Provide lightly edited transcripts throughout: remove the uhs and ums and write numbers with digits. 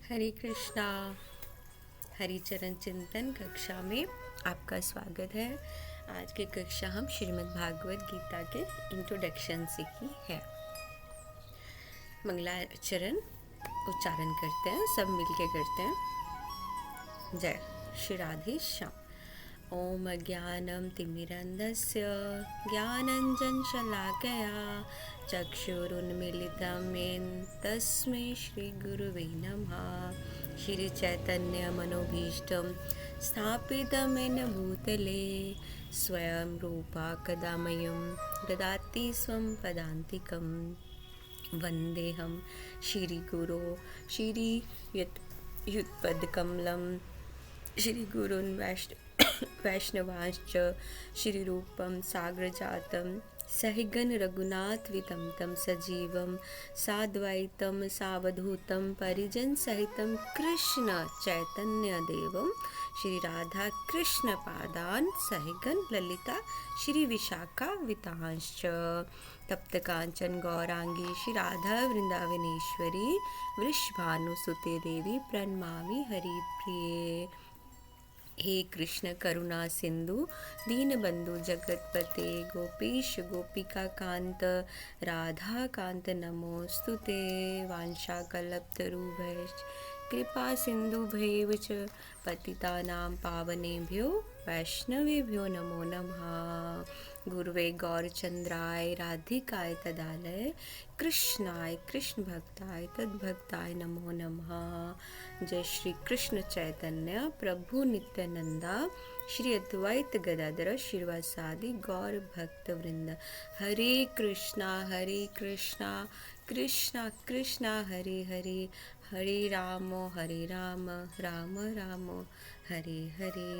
हरे कृष्णा। हरिचरण चिंतन कक्षा में आपका स्वागत है। आज की कक्षा हम श्रीमद् भागवत गीता के इंट्रोडक्शन से की है। मंगलाचरण उच्चारण करते हैं, सब मिलके करते हैं। जय श्री राधे श्याम। ओम अज्ञानं तिमिरन्धस्य ज्ञानञ्जनशलाकया चक्षुरुन्मीलितं येन तस्मै श्रीगुरुवे नमः। श्रीचैतन्यमनोभीष्टं स्थापितं येन भूतले स्वयं रूपा कदा मह्यं ददाति स्वं पदान्तिकं। वन्देऽहं श्रीगुरो श्रीयुतपदकमलं श्रीगुरून् वैष्णवांश्च श्रीरूपं साग्रजातं सहिगण रघुनाथवितं तं सजीवं साद्वैतं सावधूतं परिजनसहितं कृष्ण चैतन्यदेवं श्रीराधा कृष्णपादान् सहिगण ललिता श्रीविशाखान्वितांश्च तप्तकाञ्चन गौरांगी श्रीराधा वृन्दावनेश्वरी वृषभानुसुते देवी प्रणमामि हरिप्रिये। हे कृष्ण करुणा सिंधु दीनबंधु जगतपते गोपीश गोपिका कांत राधा कांत नमोस्तुते। वाञ्छाकल्पतरुभ्यश्च कृपा सिंधुभ्यैव च पतितानां पावनेभ्यो वैष्णवेभ्यो नमो नमः। गुरुवे गौरचंद्राय राधिकाय तदालय कृष्णाय कृष्ण भक्ताय तद्भक्ताय नमो नमः। जय श्री कृष्ण चैतन्य प्रभु नित्यानंदा श्री अद्वैत गदाधर श्रीवासादि गौर भक्त वृंद। हरे कृष्णा कृष्णा कृष्णा हरे हरे हरे राम राम राम हरे हरे।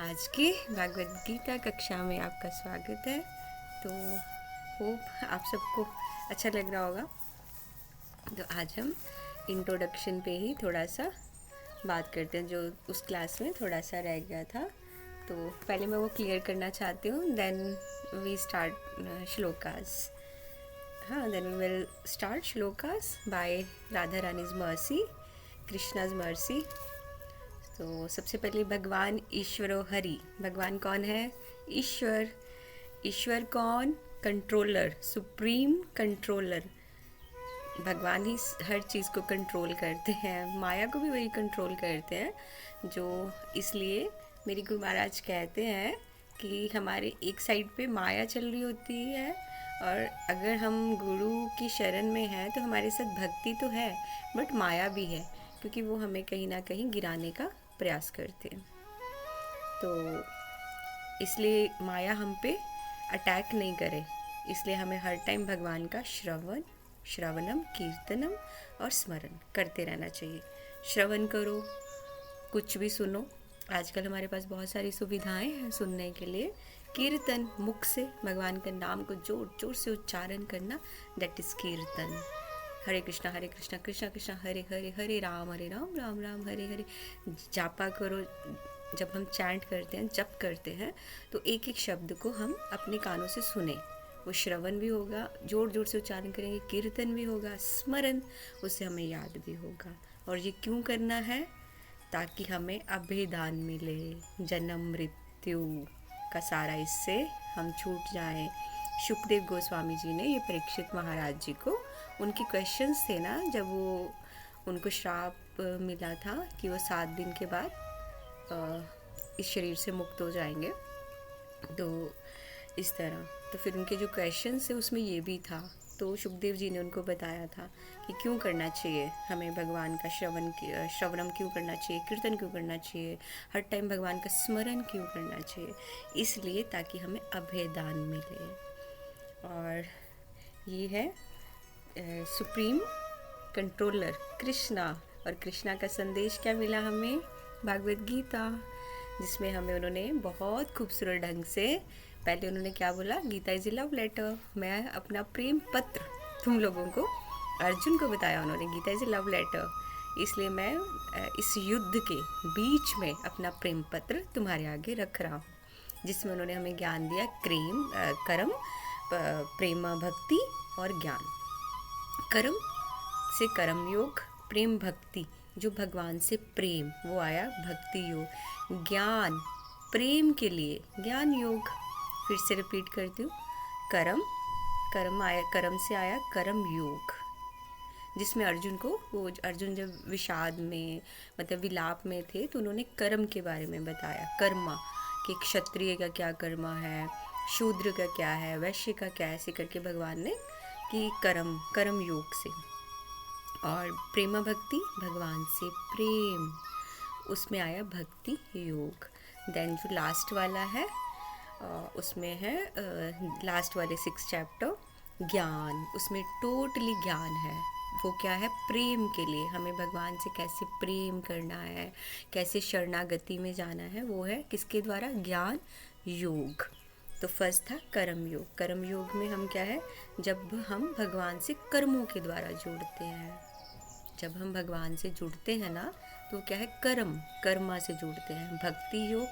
आज की भागवत गीता कक्षा में आपका स्वागत है। तो होप आप सबको अच्छा लग रहा होगा। तो आज हम इंट्रोडक्शन पे ही थोड़ा सा बात करते हैं, जो उस क्लास में थोड़ा सा रह गया था। तो पहले मैं वो क्लियर करना चाहती हूँ, देन वी स्टार्ट श्लोकास। हाँ, then we will start shlokas by Radha Rani's mercy, Krishna's mercy. तो सबसे पहले भगवान ईश्वरो हरि। भगवान कौन है? ईश्वर। ईश्वर कौन? Controller, supreme controller. भगवान ही हर चीज़ को कंट्रोल करते हैं, माया को भी वही कंट्रोल करते हैं। जो इसलिए मेरी गुरु महाराज कहते हैं कि हमारे एक साइड पे माया चल रही होती है, और अगर हम गुरु की शरण में हैं तो हमारे साथ भक्ति तो है, बट माया भी है, क्योंकि वो हमें कहीं ना कहीं गिराने का प्रयास करते हैं। तो इसलिए माया हम पे अटैक नहीं करे, इसलिए हमें हर टाइम भगवान का श्रवणम कीर्तनम और स्मरण करते रहना चाहिए। श्रवण करो, कुछ भी सुनो। आजकल हमारे पास बहुत सारी सुविधाएं हैं सुनने के लिए। कीर्तन, मुख से भगवान के नाम को जोर जोर से उच्चारण करना, दैट इज कीर्तन। हरे कृष्णा कृष्णा कृष्णा हरे हरे हरे राम राम राम हरे हरे। जापा करो। जब हम चैंट करते हैं, जप करते हैं, तो एक एक शब्द को हम अपने कानों से सुने। वो श्रवण भी होगा, जोर जोर से उच्चारण करेंगे, कीर्तन भी होगा, स्मरण, उससे हमें याद भी होगा। और ये क्यों करना है? ताकि हमें अभेदान मिले, जन्म मृत्यु का सारा इससे हम छूट जाएं। शुकदेव गोस्वामी जी ने ये परीक्षित महाराज जी को, उनके क्वेश्चंस थे ना, जब वो उनको श्राप मिला था कि वो 7 दिन के बाद इस शरीर से मुक्त हो जाएंगे, तो इस तरह। तो फिर उनके जो क्वेश्चंस थे उसमें ये भी था। तो शुकदेव जी ने उनको बताया था कि क्यों करना चाहिए हमें भगवान का श्रवणम क्यों करना चाहिए, कीर्तन क्यों करना चाहिए, हर टाइम भगवान का स्मरण क्यों करना चाहिए। इसलिए ताकि हमें अभेदान मिले। और ये है सुप्रीम कंट्रोलर कृष्णा। और कृष्णा का संदेश क्या मिला हमें? भागवत गीता, जिसमें हमें उन्होंने बहुत खूबसूरत ढंग से, पहले उन्होंने क्या बोला? Gita is a love letter. मैं अपना प्रेम पत्र तुम लोगों को, अर्जुन को बताया उन्होंने, Gita is a love letter. इसलिए मैं इस युद्ध के बीच में अपना प्रेम पत्र तुम्हारे आगे रख रहा हूँ, जिसमें उन्होंने हमें ज्ञान दिया, कर्म, प्रेम, भक्ति और ज्ञान। कर्म से कर्म योग, प्रेम भक्ति, जो भगवान से प्रेम, वो आया भक्ति योग। ज्ञान, प्रेम के लिए ज्ञान योग। फिर से रिपीट करती हूँ, कर्म, कर्म आया, कर्म से आया कर्म योग, जिसमें अर्जुन को, वो अर्जुन जब विषाद में मतलब विलाप में थे तो उन्होंने कर्म के बारे में बताया, कर्मा, कि क्षत्रिय का क्या कर्मा है, शूद्र का क्या है, वैश्य का क्या है, ऐसे करके भगवान ने कि कर्म योग से। और प्रेमा भक्ति, भगवान से प्रेम, उसमें आया भक्ति योग। देन जो लास्ट वाला है उसमें है लास्ट वाले 6 चैप्टर ज्ञान, उसमें टोटली ज्ञान है। वो क्या है, प्रेम के लिए, हमें भगवान से कैसे प्रेम करना है, कैसे शरणागति में जाना है, वो है किसके द्वारा, ज्ञान योग। तो फर्स्ट था कर्म योग। कर्म योग में हम क्या है, जब हम भगवान से कर्मों के द्वारा जुड़ते हैं, जब हम भगवान से जुड़ते हैं ना तो क्या है, कर्मा से जुड़ते हैं। भक्ति योग,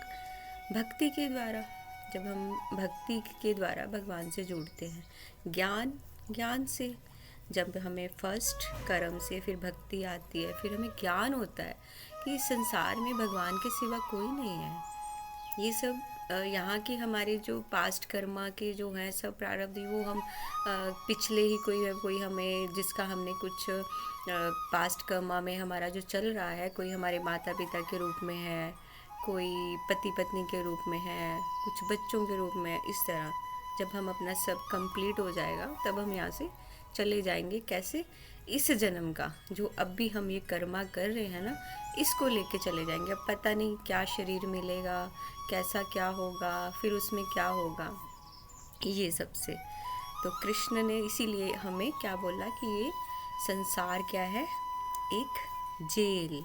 भक्ति के द्वारा, जब हम भक्ति के द्वारा भगवान से जुड़ते हैं। ज्ञान से, जब हमें फर्स्ट कर्म से फिर भक्ति आती है, फिर हमें ज्ञान होता है कि इस संसार में भगवान के सिवा कोई नहीं है। ये सब यहाँ की हमारे जो पास्ट कर्मा के जो हैं सब प्रारब्ध, वो हम पिछले ही कोई हमें, जिसका हमने कुछ पास्ट कर्मा में हमारा जो चल रहा है, कोई हमारे माता पिता के रूप में है, कोई पति पत्नी के रूप में है, कुछ बच्चों के रूप में है। इस तरह जब हम अपना सब कंप्लीट हो जाएगा तब हम यहाँ से चले जाएंगे। कैसे, इस जन्म का जो अब भी हम ये कर्मा कर रहे हैं ना, इसको लेके चले जाएंगे। अब पता नहीं क्या शरीर मिलेगा, कैसा क्या होगा, फिर उसमें क्या होगा, ये सबसे। तो कृष्ण ने इसीलिए हमें क्या बोला कि ये संसार क्या है, एक जेल।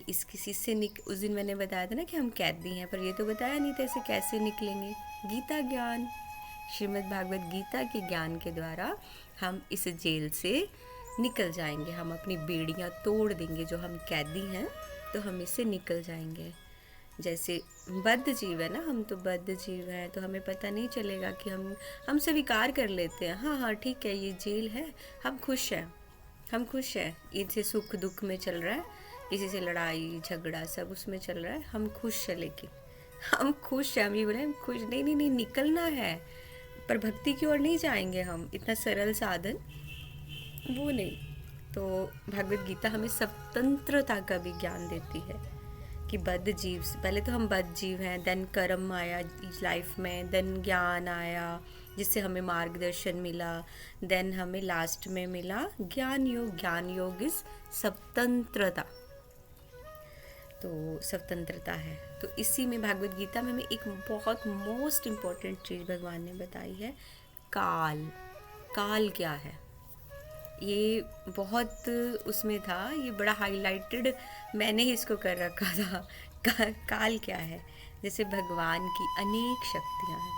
इस किसी से उस दिन मैंने बताया था ना कि हम कैदी हैं, पर ये तो बताया नहीं था इसे कैसे निकलेंगे। गीता ज्ञान, श्रीमद् भागवत गीता के ज्ञान के द्वारा हम इस जेल से निकल जाएंगे। हम अपनी बेड़ियाँ तोड़ देंगे, जो हम कैदी हैं तो हम इससे निकल जाएंगे। जैसे बद्ध जीव है ना, हम तो बद्ध जीव हैं, तो हमें पता नहीं चलेगा कि हम स्वीकार कर लेते हैं, हाँ ठीक है ये जेल है, हम खुश हैं, इनसे सुख दुख में चल रहा है, किसी से लड़ाई झगड़ा सब उसमें चल रहा है, हम खुश है, लेकिन हम खुश हैं, हम ये बोले हम खुश, नहीं निकलना है, पर भक्ति की ओर नहीं जाएंगे हम, इतना सरल साधन वो नहीं। तो भगवद गीता हमें स्वतंत्रता का भी ज्ञान देती है कि बद्ध जीव, पहले तो हम बद्ध जीव हैं, देन कर्म आया लाइफ में, देन ज्ञान आया जिससे हमें मार्गदर्शन मिला, देन हमें लास्ट में मिला ज्ञान योग इज स्वतंत्रता। तो स्वतंत्रता है, तो इसी में भागवत गीता में हमें एक बहुत मोस्ट इम्पॉर्टेंट चीज़ भगवान ने बताई है, काल क्या है। ये बहुत उसमें था, ये बड़ा हाईलाइटेड मैंने ही इसको कर रखा था। काल क्या है, जैसे भगवान की अनेक शक्तियाँ हैं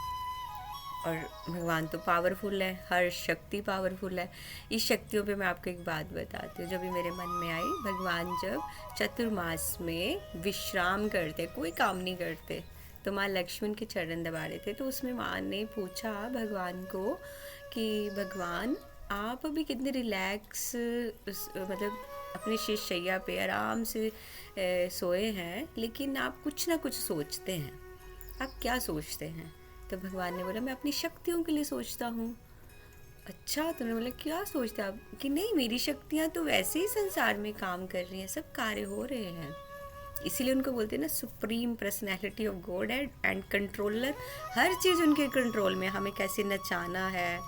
और भगवान तो पावरफुल है, हर शक्ति पावरफुल है। इस शक्तियों पे मैं आपको एक बात बताती हूँ, जो भी मेरे मन में आई। भगवान जब चतुर्मास में विश्राम करते, कोई काम नहीं करते, तो माँ लक्ष्मण के चरण दबा रहे थे, तो उसमें माँ ने पूछा भगवान को कि भगवान आप अभी कितने रिलैक्स, मतलब अपने शेष शैया पे आराम से सोए हैं, लेकिन आप कुछ ना कुछ सोचते हैं, आप क्या सोचते हैं? तो भगवान ने बोला मैं अपनी शक्तियों के लिए सोचता हूँ। अच्छा, तो उन्होंने बोला क्या सोचते आप? कि नहीं, मेरी शक्तियाँ तो वैसे ही संसार में काम कर रही हैं, सब कार्य हो रहे हैं। इसीलिए उनको बोलते हैं ना supreme personality of God and controller. हर चीज़ उनके कंट्रोल में, हमें कैसे नचाना है,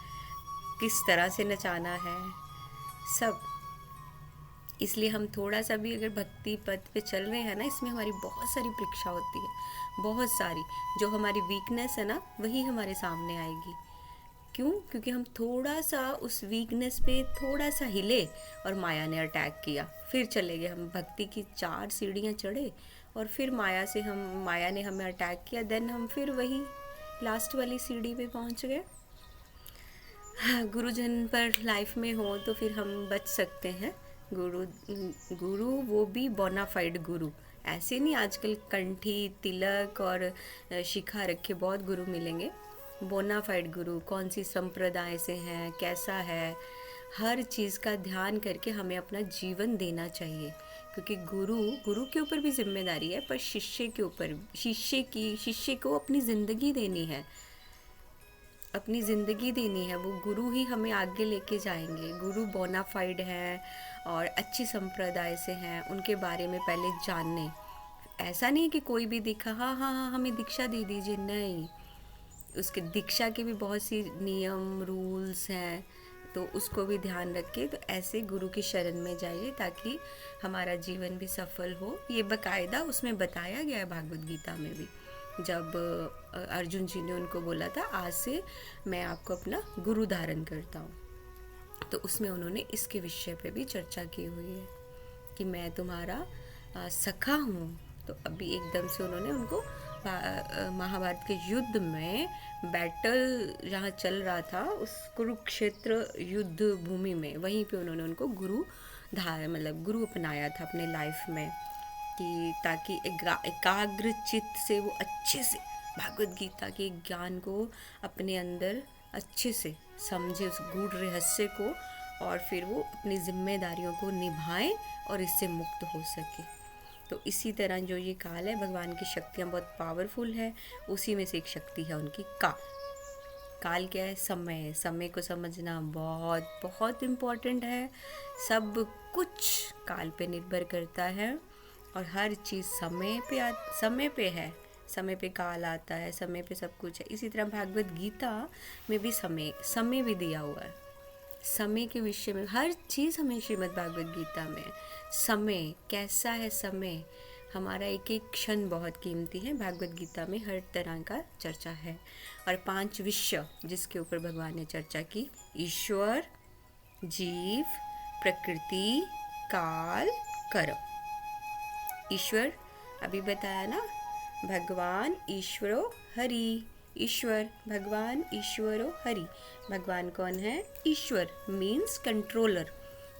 किस तरह से नचाना है, सब। इसलिए हम थोड़ा सा भी अगर भक्ति पथ पे चल रहे हैं ना, इसमें हमारी बहुत सारी परीक्षा होती है, बहुत सारी। जो हमारी वीकनेस है ना, वही हमारे सामने आएगी। क्यों? क्योंकि हम थोड़ा सा उस वीकनेस पे थोड़ा सा हिले और माया ने अटैक किया, फिर चले गए हम। भक्ति की 4 सीढ़ियाँ चढ़े और फिर माया ने हमें अटैक किया, देन हम फिर वही लास्ट वाली सीढ़ी पे पहुँच गए। गुरुजन पर लाइफ में हो तो फिर हम बच सकते हैं। गुरु वो भी बोनाफाइड गुरु, ऐसे नहीं आजकल कंठी तिलक और शिखा रखे बहुत गुरु मिलेंगे। बोनाफाइड गुरु, कौन सी संप्रदाय से हैं, कैसा है, हर चीज़ का ध्यान करके हमें अपना जीवन देना चाहिए, क्योंकि गुरु के ऊपर भी जिम्मेदारी है, पर शिष्य को अपनी ज़िंदगी देनी है, वो गुरु ही हमें आगे लेके जाएंगे। गुरु बोनाफाइड हैं और अच्छी संप्रदाय से हैं, उनके बारे में पहले जानने। ऐसा नहीं कि कोई भी दिखा हाँ हाँ हाँ हमें दीक्षा दे दीजिए, नहीं, उसके दीक्षा के भी बहुत सी नियम रूल्स हैं, तो उसको भी ध्यान रखें। तो ऐसे गुरु की शरण में जाइए ताकि हमारा जीवन भी सफल हो। ये बाकायदा उसमें बताया गया है भागवत गीता में भी, जब अर्जुन जी ने उनको बोला था आज से मैं आपको अपना गुरु धारण करता हूँ, तो उसमें उन्होंने इसके विषय पे भी चर्चा की हुई है कि मैं तुम्हारा सखा हूँ। तो अभी एकदम से उन्होंने उनको महाभारत के युद्ध में बैटल जहाँ चल रहा था उस कुरुक्षेत्र युद्ध भूमि में, वहीं पे उन्होंने उनको गुरु अपनाया था अपने लाइफ में, कि ताकि एकाग्र चित्त से वो अच्छे से भागवत गीता के ज्ञान को अपने अंदर अच्छे से समझे, उस गूढ़ रहस्य को, और फिर वो अपनी जिम्मेदारियों को निभाएं और इससे मुक्त हो सके। तो इसी तरह जो ये काल है, भगवान की शक्तियाँ बहुत पावरफुल है, उसी में से एक शक्ति है उनकी काल क्या है? समय को समझना बहुत बहुत इम्पोर्टेंट है। सब कुछ काल पे निर्भर करता है और हर चीज़ समय पे है, समय पे काल आता है, समय पे सब कुछ है। इसी तरह भागवत गीता में भी समय भी दिया हुआ है। समय के विषय में हर चीज़ हमें श्रीमद् भागवत गीता में समय कैसा है, समय हमारा एक एक क्षण बहुत कीमती है। भागवत गीता में हर तरह का चर्चा है। और 5 विषय जिसके ऊपर भगवान ने चर्चा की, ईश्वर, जीव, प्रकृति, काल, कर्म। ईश्वर अभी बताया ना, भगवान ईश्वरो हरि, ईश्वर भगवान ईश्वरो हरि। भगवान कौन है? ईश्वर मीन्स कंट्रोलर,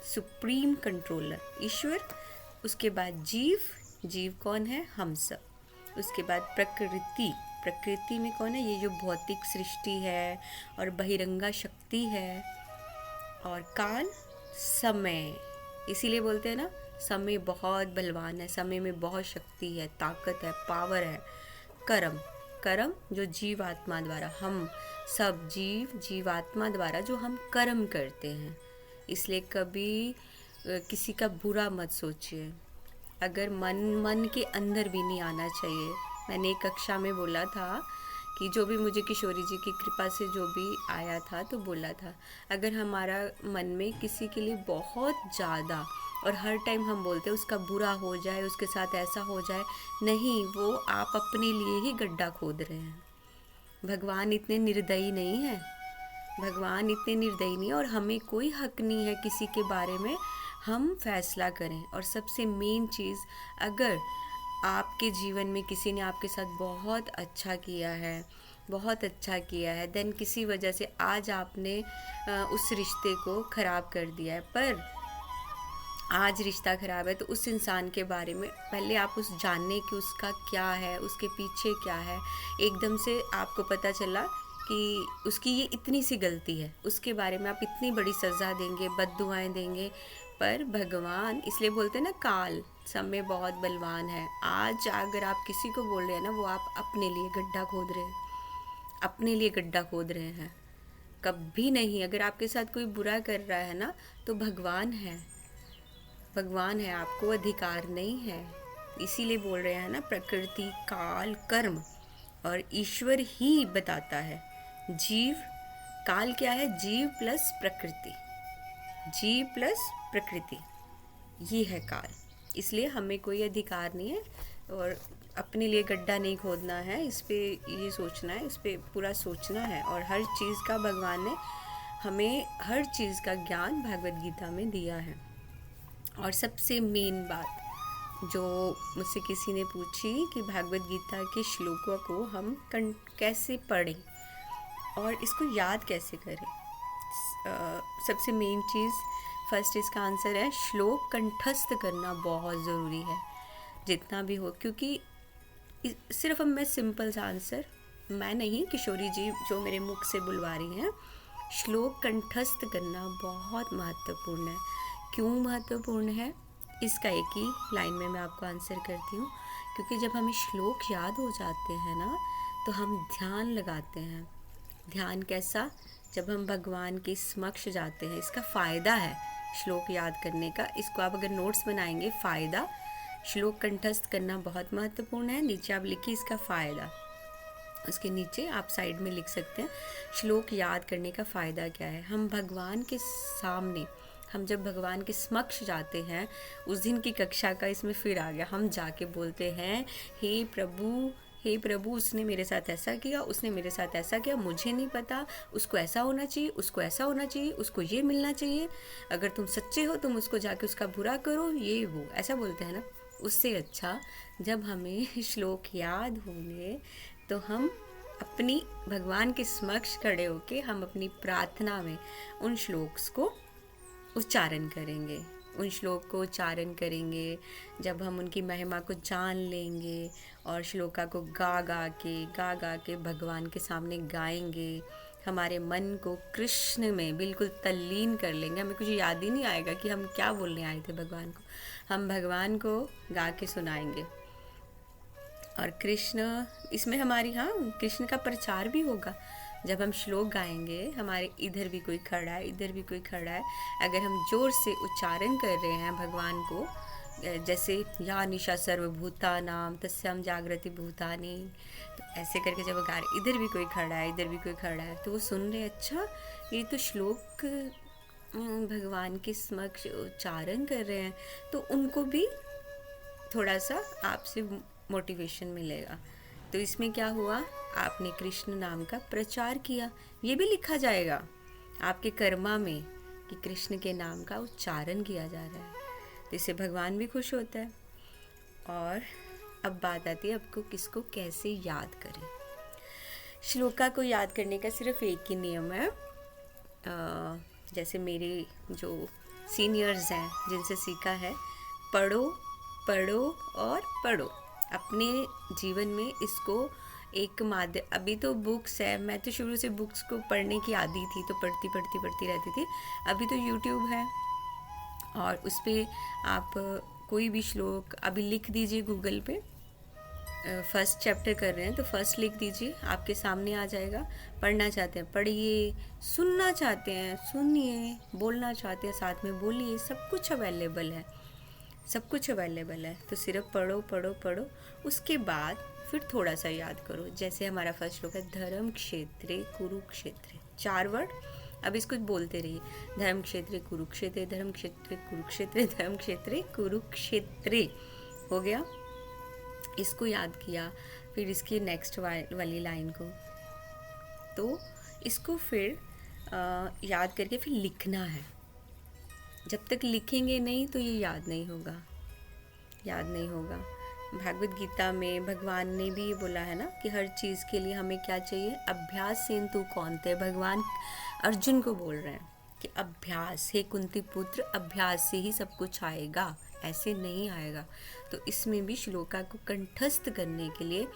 सुप्रीम कंट्रोलर, ईश्वर। उसके बाद जीव कौन है? हम सब। उसके बाद प्रकृति में कौन है? ये जो भौतिक सृष्टि है और बहिरंगा शक्ति है। और काल, समय, इसीलिए बोलते हैं ना समय बहुत बलवान है, समय में बहुत शक्ति है, ताकत है, पावर है। कर्म जो जीवात्मा द्वारा, हम सब जीवात्मा द्वारा जो हम कर्म करते हैं, इसलिए कभी किसी का बुरा मत सोचिए। अगर मन के अंदर भी नहीं आना चाहिए। मैंने एक कक्षा में बोला था कि जो भी मुझे किशोरी जी की कृपा से जो भी आया था, तो बोला था अगर हमारा मन में किसी के लिए बहुत ज़्यादा और हर टाइम हम बोलते हैं उसका बुरा हो जाए, उसके साथ ऐसा हो जाए, नहीं, वो आप अपने लिए ही गड्ढा खोद रहे हैं। भगवान इतने निर्दयी नहीं है, और हमें कोई हक नहीं है किसी के बारे में हम फैसला करें। और सबसे मेन चीज़, अगर आपके जीवन में किसी ने आपके साथ बहुत अच्छा किया है, देन किसी वजह से आज आपने उस रिश्ते को ख़राब कर दिया है, पर आज रिश्ता ख़राब है, तो उस इंसान के बारे में पहले आप जानने कि उसका क्या है, उसके पीछे क्या है। एकदम से आपको पता चला कि उसकी ये इतनी सी गलती है, उसके बारे में आप इतनी बड़ी सज़ा देंगे, बद्दुआएं देंगे। पर भगवान, इसलिए बोलते हैं ना काल, समय बहुत बलवान है। आज अगर आप किसी को बोल रहे हैं ना, वो आप अपने लिए गड्ढा खोद रहे हैं, कभी नहीं। अगर आपके साथ कोई बुरा कर रहा है ना, तो भगवान है, आपको अधिकार नहीं है। इसीलिए बोल रहे हैं ना, प्रकृति, काल, कर्म और ईश्वर ही बताता है। काल क्या है? जीव प्लस प्रकृति, ये है काल। इसलिए हमें कोई अधिकार नहीं है और अपने लिए गड्ढा नहीं खोदना है, इस पे ये सोचना है, इस पे पूरा सोचना है। और हर चीज़ का भगवान ने हमें हर चीज़ का ज्ञान भगवद गीता में दिया है। और सबसे मेन बात जो मुझसे किसी ने पूछी कि भागवत गीता के श्लोकों को हम कैसे पढ़ें और इसको याद कैसे करें। सबसे मेन चीज़, फर्स्ट इसका आंसर है श्लोक कंठस्थ करना बहुत ज़रूरी है, जितना भी हो। क्योंकि सिर्फ मैं सिंपल सा आंसर, मैं नहीं, किशोरी जी जो मेरे मुख से बुलवा रही हैं, श्लोक कंठस्थ करना बहुत महत्वपूर्ण है। क्यों महत्वपूर्ण है, इसका एक ही लाइन में मैं आपको आंसर करती हूँ। क्योंकि जब हमें श्लोक याद हो जाते हैं ना, तो हम ध्यान लगाते हैं। ध्यान कैसा? जब हम भगवान के समक्ष जाते हैं। इसका फ़ायदा है श्लोक याद करने का। इसको आप अगर नोट्स बनाएंगे, फ़ायदा श्लोक कंठस्थ करना बहुत महत्वपूर्ण है। नीचे आप लिखिए इसका फ़ायदा, उसके नीचे आप साइड में लिख सकते हैं श्लोक याद करने का फ़ायदा क्या है। हम भगवान के सामने, हम जब भगवान के समक्ष जाते हैं, उस दिन की कक्षा का इसमें फिर आ गया, हम जाके बोलते हैं हे प्रभु, हे प्रभु, उसने मेरे साथ ऐसा किया, उसने मेरे साथ ऐसा किया, मुझे नहीं पता, उसको ऐसा होना चाहिए, उसको ऐसा होना चाहिए, उसको ये मिलना चाहिए, अगर तुम सच्चे हो तुम उसको जाके उसका बुरा करो, ये वो ऐसा बोलते हैं ना। उससे अच्छा जब हमें श्लोक याद होंगे तो हम अपनी भगवान के समक्ष खड़े होके हम अपनी प्रार्थना में उन श्लोक्स को उच्चारण करेंगे। उन श्लोक को उच्चारण करेंगे जब हम उनकी महिमा को जान लेंगे और श्लोका को गा गा के भगवान के सामने गाएंगे। हमारे मन को कृष्ण में बिल्कुल तल्लीन कर लेंगे। हमें कुछ याद ही नहीं आएगा कि हम क्या बोलने आए थे भगवान को। हम भगवान को गा के सुनाएंगे और कृष्ण इसमें हमारी, हाँ, कृष्ण का प्रचार भी होगा। जब हम श्लोक गाएंगे, हमारे इधर भी कोई खड़ा है, इधर भी कोई खड़ा है, अगर हम जोर से उच्चारण कर रहे हैं भगवान को, जैसे या निशा सर्वभूतानां तस्यां जागृति भूतानि, तो ऐसे करके जब गा रहे, इधर भी कोई खड़ा है, इधर भी कोई खड़ा है, तो वो सुन रहे, अच्छा ये तो श्लोक भगवान के समक्ष उच्चारण कर रहे हैं, तो उनको भी थोड़ा सा आपसे मोटिवेशन मिलेगा। तो इसमें क्या हुआ, आपने कृष्ण नाम का प्रचार किया। ये भी लिखा जाएगा आपके कर्मा में कि कृष्ण के नाम का उच्चारण किया जा रहा है, तो इससे भगवान भी खुश होता है। और अब बात आती है आपको किसको कैसे याद करें। श्लोका को याद करने का सिर्फ एक ही नियम है। जैसे मेरे जो सीनियर्स हैं जिनसे सीखा है, पढ़ो पढ़ो और पढ़ो। अपने जीवन में इसको एक माध्यम, अभी तो बुक्स है, मैं तो शुरू से बुक्स को पढ़ने की आदी थी, तो पढ़ती रहती थी। अभी तो यूट्यूब है और उस पर आप कोई भी श्लोक अभी लिख दीजिए गूगल पे। फर्स्ट चैप्टर कर रहे हैं तो फर्स्ट लिख दीजिए, आपके सामने आ जाएगा। पढ़ना चाहते हैं पढ़िए, सुनना चाहते हैं सुनिए, बोलना चाहते हैं साथ में बोलिए, सब कुछ अवेलेबल है, सब कुछ अवेलेबल है। तो सिर्फ पढ़ो पढ़ो पढ़ो, उसके बाद फिर थोड़ा सा याद करो। जैसे हमारा फर्स्ट श्लोक है, धर्म क्षेत्रे कुरुक्षेत्रे, 4 वर्ड, अब इसको बोलते रहिए, धर्म क्षेत्रे कुरुक्षेत्रे, धर्म क्षेत्रे कुरुक्षेत्रे, धर्म क्षेत्रे कुरुक्षेत्रे। हो गया, इसको याद किया। फिर इसकी नेक्स्ट वाली लाइन को, तो इसको फिर याद करके फिर लिखना है। जब तक लिखेंगे नहीं तो ये याद नहीं होगा, याद नहीं होगा। भागवत गीता में भगवान ने भी ये बोला है ना कि हर चीज़ के लिए हमें क्या चाहिए, अभ्यास सेन तू कौनते। भगवान अर्जुन को बोल रहे हैं कि अभ्यास, हे कुंती पुत्र, अभ्यास से ही सब कुछ आएगा, ऐसे नहीं आएगा। तो इसमें भी श्लोका को कंठस्थ करने के लिए,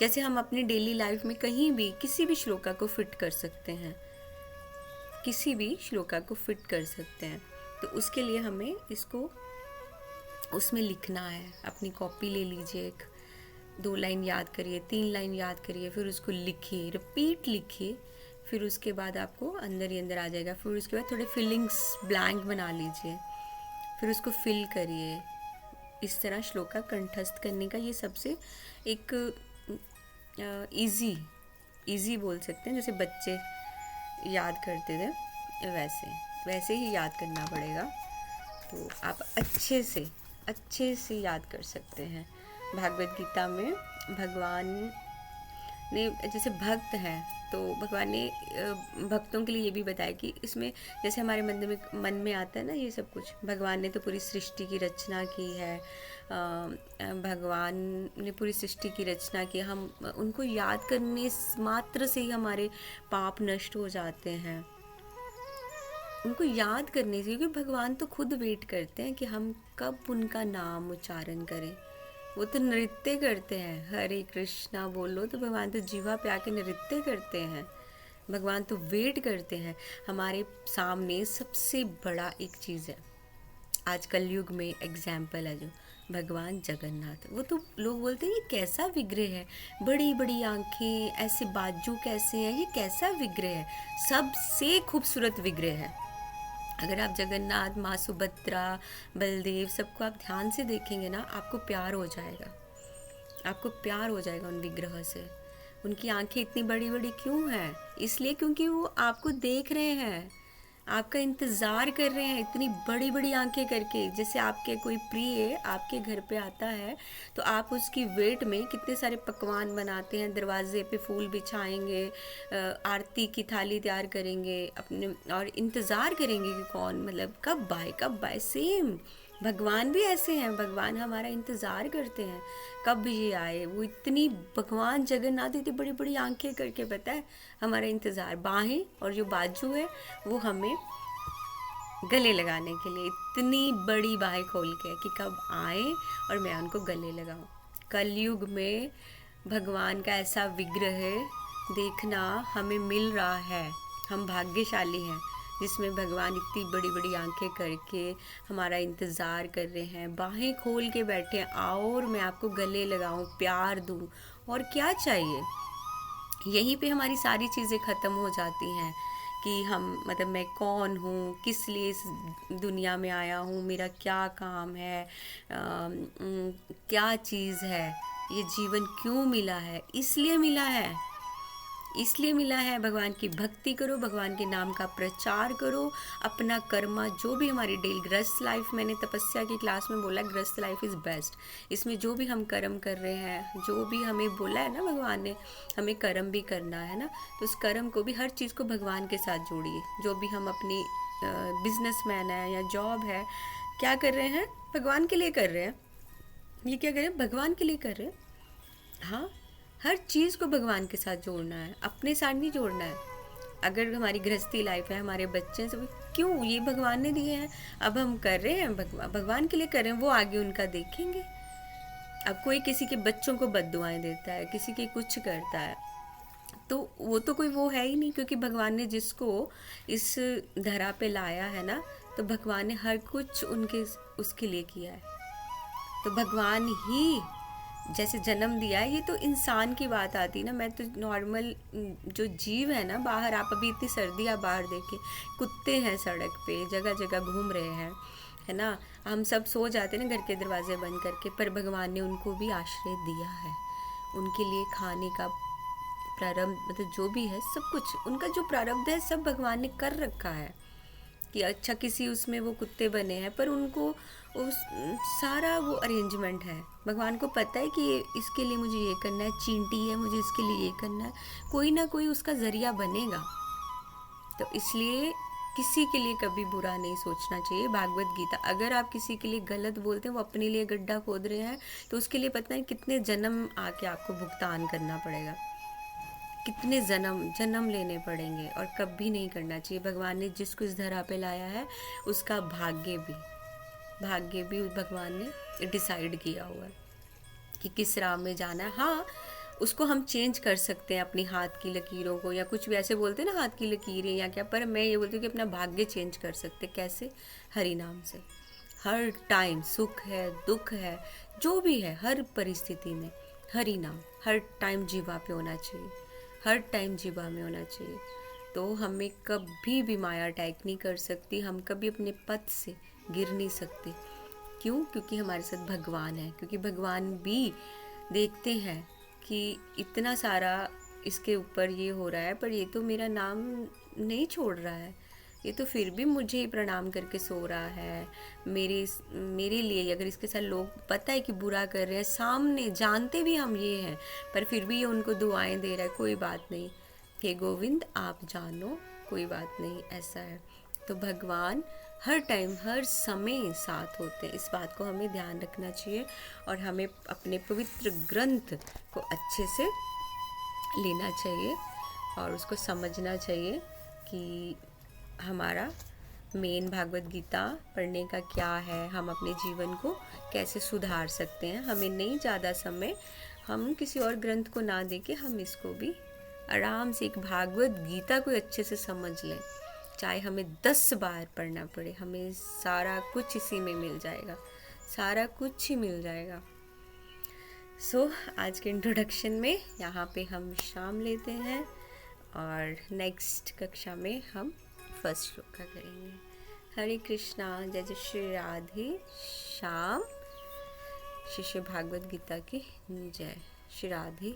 जैसे हम अपनी डेली लाइफ में कहीं भी किसी भी श्लोका को फिट कर सकते हैं, किसी भी श्लोका को फिट कर सकते हैं, तो उसके लिए हमें इसको उसमें लिखना है। अपनी कॉपी ले लीजिए, एक 2 लाइन याद करिए, 3 लाइन याद करिए, फिर उसको लिखिए, रिपीट लिखिए, फिर उसके बाद आपको अंदर ही अंदर आ जाएगा। फिर उसके बाद थोड़े फिलिंग्स ब्लैंक बना लीजिए, फिर उसको फिल करिए। इस तरह श्लोका कंठस्थ करने का ये सबसे एक इजी बोल सकते हैं, जैसे बच्चे याद करते थे वैसे ही याद करना पड़ेगा। तो आप अच्छे से याद कर सकते हैं। भागवत गीता में भगवान ने, जैसे भक्त हैं तो भगवान ने भक्तों के लिए ये भी बताया कि इसमें जैसे हमारे मन में आता है ना ये सब कुछ, भगवान ने तो पूरी सृष्टि की रचना की है, भगवान ने पूरी सृष्टि की रचना की, हम उनको याद करने मात्र से ही हमारे पाप नष्ट हो जाते हैं। उनको याद करने से, क्योंकि भगवान तो खुद वेट करते हैं कि हम कब उनका नाम उच्चारण करें। वो तो नृत्य करते हैं, हरे कृष्णा बोलो तो भगवान तो जीवा पे आके नृत्य करते हैं। भगवान तो वेट करते हैं। हमारे सामने सबसे बड़ा एक चीज़ है आज कलयुग में एग्जाम्पल है, जो भगवान जगन्नाथ। वो तो लोग बोलते हैं ये कैसा विग्रह है, बड़ी बड़ी आंखें, ऐसे बाजू कैसे हैं, ये कैसा विग्रह है। सबसे खूबसूरत विग्रह है। अगर आप जगन्नाथ, माँ सुभद्रा, बलदेव, सबको आप ध्यान से देखेंगे ना, आपको प्यार हो जाएगा। आपको प्यार हो जाएगा उन विग्रह से। उनकी आंखें इतनी बड़ी बड़ी क्यों हैं? इसलिए क्योंकि वो आपको देख रहे हैं, आपका इंतज़ार कर रहे हैं इतनी बड़ी बड़ी आंखें करके। जैसे आपके कोई प्रिय आपके घर पे आता है तो आप उसकी वेट में कितने सारे पकवान बनाते हैं, दरवाजे पे फूल बिछाएंगे, आरती की थाली तैयार करेंगे अपने, और इंतज़ार करेंगे कि कौन, मतलब कब आए कब आए। सेम भगवान भी ऐसे हैं, भगवान हमारा इंतज़ार करते हैं कब ये आए। वो इतनी, भगवान जगन्नाथ इतनी बड़ी बड़ी आंखें करके, पता है, हमारा इंतज़ार, बाहें और जो बाजू है वो हमें गले लगाने के लिए इतनी बड़ी बाहें खोल के कि कब आए और मैं उनको गले लगाऊं। कलयुग में भगवान का ऐसा विग्रह देखना हमें मिल रहा है। हम भाग्यशाली हैं जिसमें भगवान इतनी बड़ी बड़ी आंखें करके हमारा इंतज़ार कर रहे हैं, बाहें खोल के बैठे हैं, आओ और मैं आपको गले लगाऊं, प्यार दूं, और क्या चाहिए। यहीं पे हमारी सारी चीज़ें ख़त्म हो जाती हैं कि हम, मतलब मैं कौन हूँ, किस लिए इस दुनिया में आया हूँ, मेरा क्या काम है, क्या चीज़ है, ये जीवन क्यों मिला है, इसलिए मिला है, इसलिए मिला है। भगवान की भक्ति करो, भगवान के नाम का प्रचार करो, अपना कर्मा जो भी हमारी डेली गृहस्थ लाइफ, मैंने तपस्या की क्लास में बोला गृहस्थ लाइफ इज़ बेस्ट। इसमें जो भी हम कर्म कर रहे हैं, जो भी हमें बोला है ना भगवान ने, हमें कर्म भी करना है ना, तो उस कर्म को भी, हर चीज़ को भगवान के साथ जोड़िए। जो भी हम अपनी बिजनेसमैन है या जॉब है, क्या कर रहे हैं, भगवान के लिए कर रहे हैं। ये क्या कर रहे हैं, भगवान के लिए कर रहे हैं। हाँ, हर चीज़ को भगवान के साथ जोड़ना है, अपने साथ नहीं जोड़ना है। अगर हमारी गृहस्थी लाइफ है, हमारे बच्चे हैं, सब क्यों, ये भगवान ने दिए हैं, अब हम कर रहे हैं, भगवान के लिए कर रहे हैं, वो आगे उनका देखेंगे। अब कोई किसी के बच्चों को बद्दुआएं देता है, किसी के कुछ करता है, तो वो तो कोई वो है ही नहीं, क्योंकि भगवान ने जिसको इस धरा पे लाया है ना, तो भगवान ने हर कुछ उनके उसके लिए किया है। तो भगवान ही जैसे जन्म दिया है, ये तो इंसान की बात आती ना। मैं तो नॉर्मल जो जीव है ना बाहर, आप अभी इतनी सर्दी आप बाहर देखिए, कुत्ते हैं सड़क पे जगह जगह घूम रहे हैं, है ना। हम सब सो जाते हैं ना घर के दरवाजे बंद करके, पर भगवान ने उनको भी आश्रय दिया है। उनके लिए खाने का प्रारंभ, मतलब जो भी है सब कुछ उनका जो प्रारब्ध है सब भगवान ने कर रखा है कि अच्छा किसी उसमें वो कुत्ते बने हैं, पर उनको उस सारा वो अरेंजमेंट है। भगवान को पता है कि इसके लिए मुझे ये करना है, चींटी है मुझे इसके लिए ये करना है, कोई ना कोई उसका ज़रिया बनेगा। तो इसलिए किसी के लिए कभी बुरा नहीं सोचना चाहिए। भागवत गीता, अगर आप किसी के लिए गलत बोलते हैं, वो अपने लिए गड्ढा खोद रहे हैं, तो उसके लिए पता है कितने जन्म आके आपको भुगतान करना पड़ेगा, कितने जन्म लेने पड़ेंगे, और कभी नहीं करना चाहिए। भगवान ने जिसको इस धरा पे लाया है उसका भाग्य भी भगवान ने डिसाइड किया हुआ है कि किस राह में जाना है। हाँ, उसको हम चेंज कर सकते हैं अपनी हाथ की लकीरों को, या कुछ भी ऐसे बोलते हैं ना हाथ की लकीरें या क्या, पर मैं ये बोलती हूँ कि अपना भाग्य चेंज कर सकते। कैसे? हरि नाम से। हर टाइम सुख है, दुख है, जो भी है, हर परिस्थिति में हरि नाम हर टाइम जीवा पे होना चाहिए, हर टाइम जीवा में होना चाहिए। तो हमें कभी भी माया अटैक नहीं कर सकती, हम कभी अपने पथ से गिर नहीं सकते। क्यों? क्योंकि हमारे साथ भगवान है, क्योंकि भगवान भी देखते हैं कि इतना सारा इसके ऊपर ये हो रहा है, पर ये तो मेरा नाम नहीं छोड़ रहा है, ये तो फिर भी मुझे ही प्रणाम करके सो रहा है। मेरे लिए अगर इसके साथ लोग पता है कि बुरा कर रहे हैं, सामने जानते भी हम ये हैं, पर फिर भी ये उनको दुआएं दे रहा है, कोई बात नहीं, हे गोविंद आप जानो, कोई बात नहीं, ऐसा है। तो भगवान हर टाइम हर समय साथ होते हैं, इस बात को हमें ध्यान रखना चाहिए, और हमें अपने पवित्र ग्रंथ को अच्छे से लेना चाहिए और उसको समझना चाहिए कि हमारा मेन भागवत गीता पढ़ने का क्या है, हम अपने जीवन को कैसे सुधार सकते हैं। हमें नहीं ज़्यादा समय, हम किसी और ग्रंथ को ना देके हम इसको भी आराम से एक भागवत गीता को अच्छे से समझ लें, चाहे हमें 10 बार पढ़ना पड़े, हमें सारा कुछ इसी में मिल जाएगा, सारा कुछ ही मिल जाएगा। आज के इंट्रोडक्शन में यहाँ पे हम विश्राम लेते हैं और नेक्स्ट कक्षा में हम फर्स्ट श्लोक का करेंगे। हरे कृष्णा, जय जय श्री राधे श्याम। श्री भागवत गीता की जय। श्री राधे